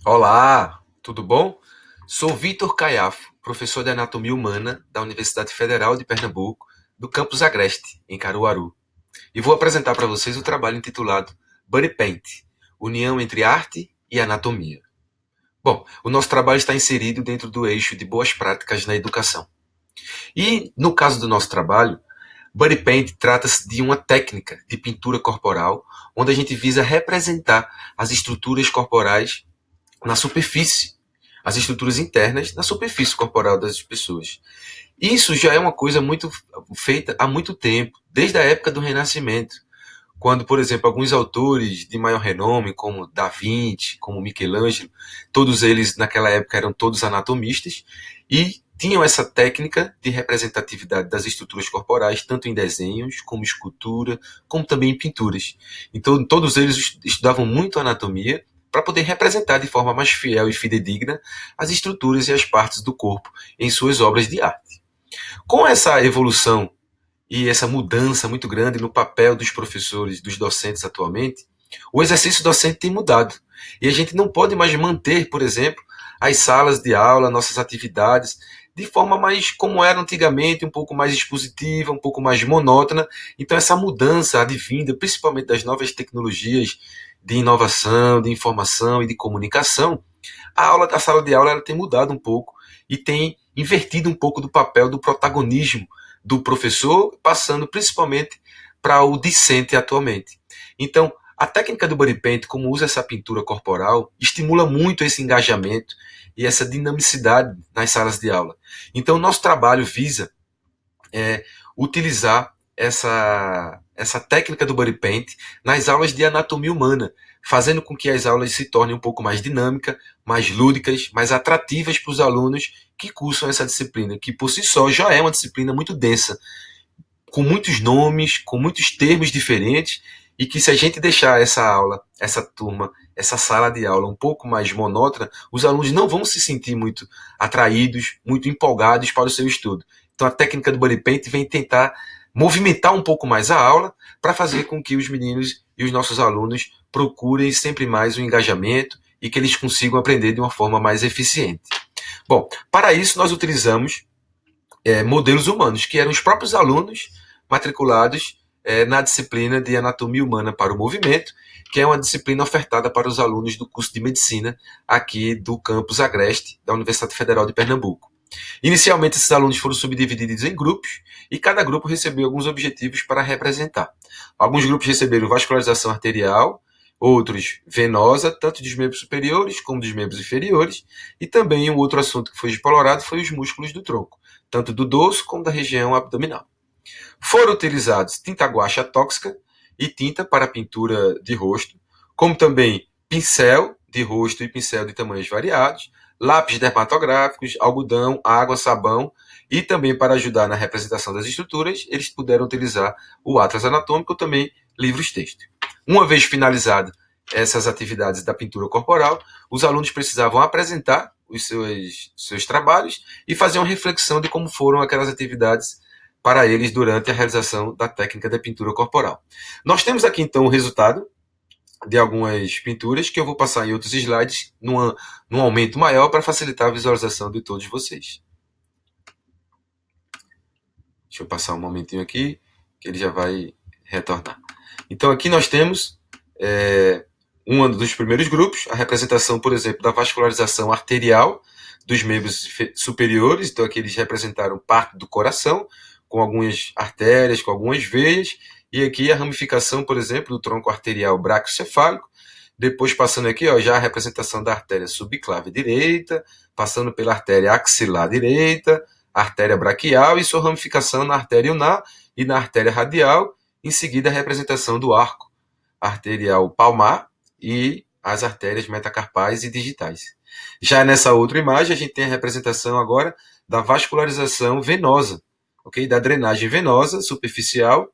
Olá, tudo bom? Sou Vitor Caiafo, professor de Anatomia Humana da Universidade Federal de Pernambuco, do campus Agreste, em Caruaru. E vou apresentar para vocês o trabalho intitulado Body Paint, União entre Arte e Anatomia. Bom, o nosso trabalho está inserido dentro do eixo de boas práticas na educação. E, no caso do nosso trabalho, Body Paint trata-se de uma técnica de pintura corporal onde a gente visa representar as estruturas corporais na superfície, as estruturas internas na superfície corporal das pessoas. Isso já é uma coisa muito feita há muito tempo, desde a época do Renascimento, quando, por exemplo, alguns autores de maior renome, como Da Vinci, como Michelangelo, todos eles naquela época eram todos anatomistas e tinham essa técnica de representatividade das estruturas corporais, tanto em desenhos, como escultura, como também em pinturas. Então, todos eles estudavam muito anatomia para poder representar de forma mais fiel e fidedigna as estruturas e as partes do corpo em suas obras de arte. Com essa evolução e essa mudança muito grande no papel dos professores, dos docentes atualmente, o exercício docente tem mudado. E a gente não pode mais manter, por exemplo, as salas de aula, nossas atividades, de forma mais como era antigamente, um pouco mais expositiva, um pouco mais monótona. Então, essa mudança advinda, principalmente das novas tecnologias de inovação, de informação e de comunicação, a sala de aula ela tem mudado um pouco e tem invertido um pouco do papel do protagonismo do professor, passando principalmente para o discente atualmente. Então, a técnica do body paint, como usa essa pintura corporal, estimula muito esse engajamento e essa dinamicidade nas salas de aula. Então, o nosso trabalho visa utilizar essa técnica do body paint nas aulas de anatomia humana, fazendo com que as aulas se tornem um pouco mais dinâmicas, mais lúdicas, mais atrativas para os alunos que cursam essa disciplina, que por si só já é uma disciplina muito densa, com muitos nomes, com muitos termos diferentes, e que se a gente deixar essa aula, essa turma, essa sala de aula um pouco mais monótona, os alunos não vão se sentir muito atraídos, muito empolgados para o seu estudo. Então a técnica do body paint vem tentar movimentar um pouco mais a aula para fazer com que os meninos e os nossos alunos procurem sempre mais o engajamento e que eles consigam aprender de uma forma mais eficiente. Bom, para isso nós utilizamos modelos humanos, que eram os próprios alunos matriculados na disciplina de Anatomia Humana para o Movimento, que é uma disciplina ofertada para os alunos do curso de Medicina aqui do campus Agreste, da Universidade Federal de Pernambuco. Inicialmente, esses alunos foram subdivididos em grupos e cada grupo recebeu alguns objetivos para representar. Alguns grupos receberam vascularização arterial, outros venosa, tanto dos membros superiores como dos membros inferiores, e também um outro assunto que foi explorado foi os músculos do tronco, tanto do dorso como da região abdominal. Foram utilizados tinta guache tóxica e tinta para pintura de rosto, como também pincel de rosto e pincel de tamanhos variados, lápis dermatográficos, algodão, água, sabão, e também para ajudar na representação das estruturas, eles puderam utilizar o atlas anatômico ou também livros-texto. Uma vez finalizado essas atividades da pintura corporal, os alunos precisavam apresentar os seus trabalhos e fazer uma reflexão de como foram aquelas atividades para eles durante a realização da técnica da pintura corporal. Nós temos aqui então o resultado de algumas pinturas que eu vou passar em outros slides num aumento maior para facilitar a visualização de todos vocês. Deixa eu passar um momentinho aqui que ele já vai retornar. Então aqui nós temos um dos primeiros grupos, a representação, por exemplo, da vascularização arterial dos membros superiores. Então aqui eles representaram parte do coração, com algumas artérias, com algumas veias, e aqui a ramificação, por exemplo, do tronco arterial braquiocefálico, depois passando aqui já a representação da artéria subclave direita, passando pela artéria axilar direita, artéria braquial e sua ramificação na artéria ulnar e na artéria radial, em seguida a representação do arco arterial palmar e as artérias metacarpais e digitais. Já nessa outra imagem, a gente tem a representação agora da vascularização venosa, ok? Da drenagem venosa superficial,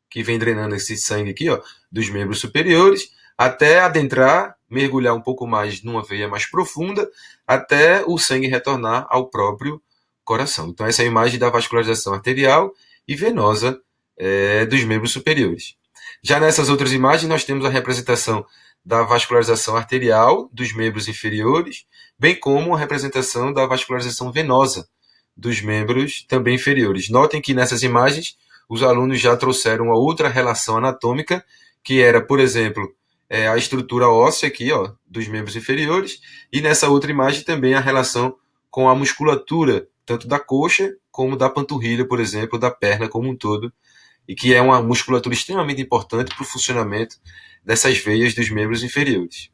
que vem drenando esse sangue aqui, dos membros superiores, até adentrar, mergulhar um pouco mais numa veia mais profunda, até o sangue retornar ao próprio coração. Então, essa é a imagem da vascularização arterial e venosa dos membros superiores. Já nessas outras imagens, nós temos a representação da vascularização arterial dos membros inferiores, bem como a representação da vascularização venosa dos membros também inferiores. Notem que nessas imagens os alunos já trouxeram uma outra relação anatômica, que era, por exemplo, a estrutura óssea aqui, ó, dos membros inferiores, e nessa outra imagem também a relação com a musculatura, tanto da coxa como da panturrilha, por exemplo, da perna como um todo, e que é uma musculatura extremamente importante para o funcionamento dessas veias dos membros inferiores.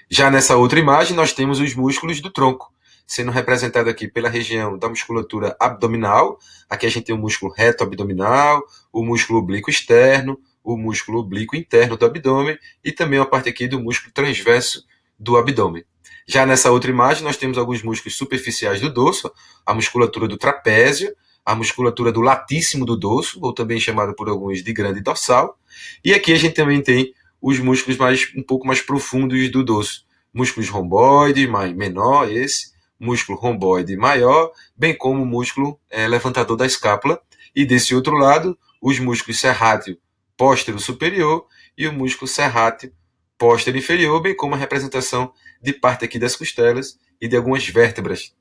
Já nessa outra imagem, nós temos os músculos do tronco, sendo representado aqui pela região da musculatura abdominal. Aqui a gente tem o músculo reto abdominal, o músculo oblíquo externo, o músculo oblíquo interno do abdômen e também uma parte aqui do músculo transverso do abdômen. Já nessa outra imagem, nós temos alguns músculos superficiais do dorso, a musculatura do trapézio, a musculatura do latíssimo do dorso, ou também chamado por alguns de grande dorsal. E aqui a gente também tem os músculos um pouco mais profundos do dorso. Músculos romboide, menor esse, músculo romboide maior, bem como o músculo levantador da escápula. E desse outro lado, os músculos serrátil póstero superior e o músculo serrátil póstero inferior, bem como a representação de parte aqui das costelas e de algumas vértebras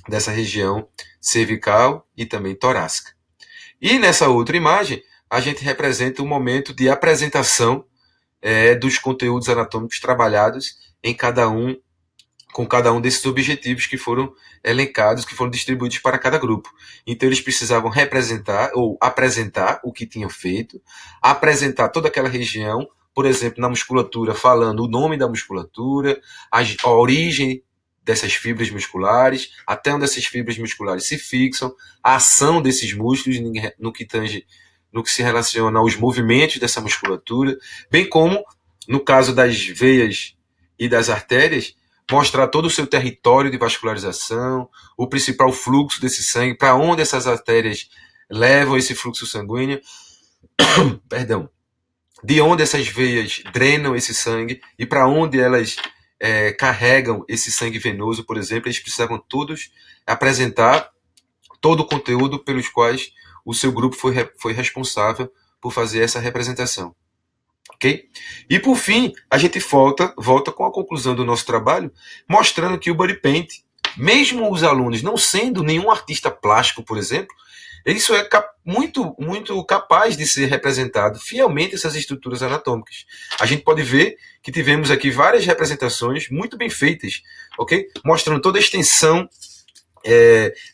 dessa região cervical e também torácica. E nessa outra imagem, a gente representa um momento de apresentação dos conteúdos anatômicos trabalhados com cada um desses objetivos que foram elencados, que foram distribuídos para cada grupo. Então, eles precisavam representar ou apresentar o que tinham feito, apresentar toda aquela região, por exemplo, na musculatura, falando o nome da musculatura, a origem dessas fibras musculares, até onde essas fibras musculares se fixam, a ação desses músculos no que se relaciona aos movimentos dessa musculatura, bem como, no caso das veias e das artérias, mostrar todo o seu território de vascularização, o principal fluxo desse sangue, para onde essas artérias levam esse fluxo sanguíneo, perdão, de onde essas veias drenam esse sangue e para onde elas carregam esse sangue venoso, por exemplo. Eles precisavam todos apresentar todo o conteúdo pelos quais o seu grupo foi responsável por fazer essa representação. Okay? E por fim, a gente volta com a conclusão do nosso trabalho, mostrando que o body paint, mesmo os alunos não sendo nenhum artista plástico, por exemplo, isso é muito, muito capaz de ser representado fielmente essas estruturas anatômicas. A gente pode ver que tivemos aqui várias representações muito bem feitas, ok? Mostrando toda a extensão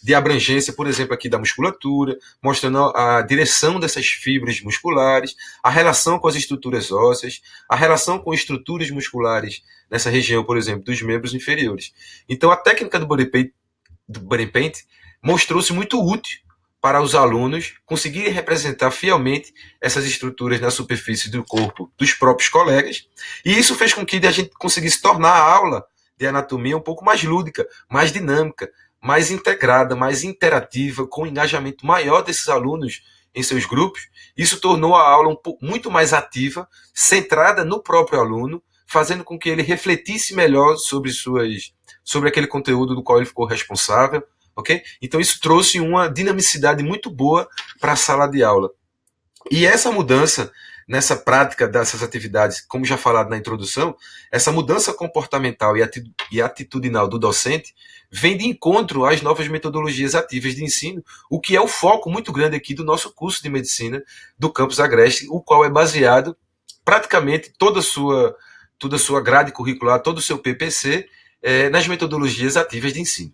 de abrangência, por exemplo, aqui da musculatura, mostrando a direção dessas fibras musculares, a relação com as estruturas ósseas, a relação com estruturas musculares nessa região, por exemplo, dos membros inferiores. Então, a técnica do body paint mostrou-se muito útil para os alunos conseguirem representar fielmente essas estruturas na superfície do corpo dos próprios colegas, e isso fez com que a gente conseguisse tornar a aula de anatomia um pouco mais lúdica, mais dinâmica, mais integrada, mais interativa, com um engajamento maior desses alunos em seus grupos. Isso tornou a aula muito mais ativa, centrada no próprio aluno, fazendo com que ele refletisse melhor sobre aquele conteúdo do qual ele ficou responsável. Okay? Então isso trouxe uma dinamicidade muito boa para a sala de aula. E essa mudança nessa prática dessas atividades, como já falado na introdução, essa mudança comportamental e atitudinal do docente vem de encontro às novas metodologias ativas de ensino, o que é o foco muito grande aqui do nosso curso de medicina do Campus Agreste, o qual é baseado praticamente toda a sua grade curricular, todo o seu PPC, nas metodologias ativas de ensino.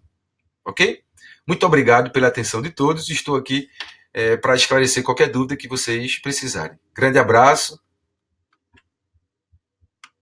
Ok? Muito obrigado pela atenção de todos. Estou aqui para esclarecer qualquer dúvida que vocês precisarem. Grande abraço